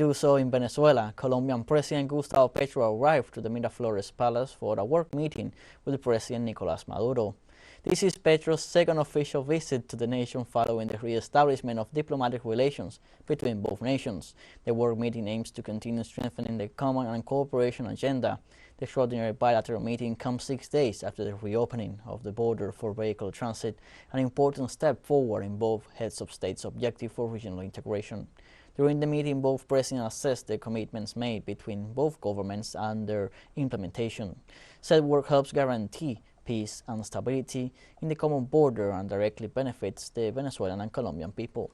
do so in Venezuela, Colombian President Gustavo Petro arrived to the Miraflores Palace for a work meeting with President Nicolás Maduro. This is Petro's second official visit to the nation following the re-establishment of diplomatic relations between both nations. The work meeting aims to continue strengthening the common and cooperation agenda. The extraordinary bilateral meeting comes 6 days after the reopening of the border for vehicle transit, an important step forward in both heads of state's objective for regional integration. During the meeting, both presidents assessed the commitments made between both governments and their implementation. Said work helps guarantee peace and stability in the common border and directly benefits the Venezuelan and Colombian people.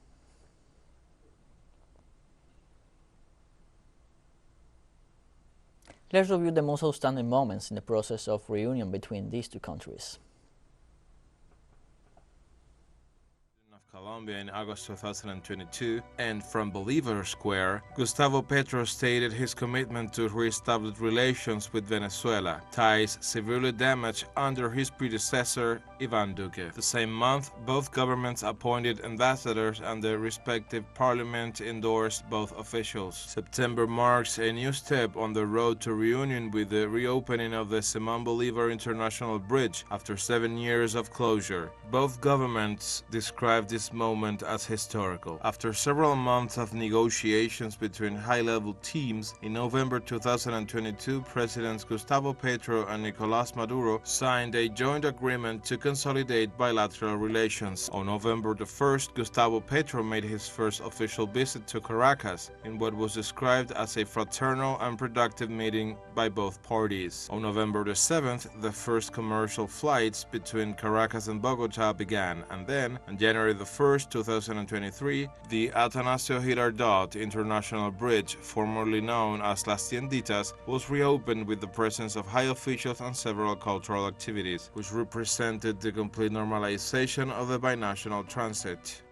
Let's review the most outstanding moments in the process of reunion between these two countries. Colombia in August 2022, and from Bolivar Square, Gustavo Petro stated his commitment to re-establish relations with Venezuela, ties severely damaged under his predecessor, Iván Duque. The same month, both governments appointed ambassadors and their respective parliament endorsed both officials. September marks a new step on the road to reunion with the reopening of the Simón Bolívar International Bridge after 7 years of closure. Both governments described this moment as historical. After several months of negotiations between high-level teams, in November 2022, Presidents Gustavo Petro and Nicolás Maduro signed a joint agreement to consolidate bilateral relations. On November the 1st, Gustavo Petro made his first official visit to Caracas in what was described as a fraternal and productive meeting by both parties. On November the 7th, the first commercial flights between Caracas and Bogotá began, and then, on January the 1st, 2023, the Atanasio Girardot International Bridge, formerly known as Las Tienditas, was reopened with the presence of high officials and several cultural activities, which represented the complete normalization of the binational transit.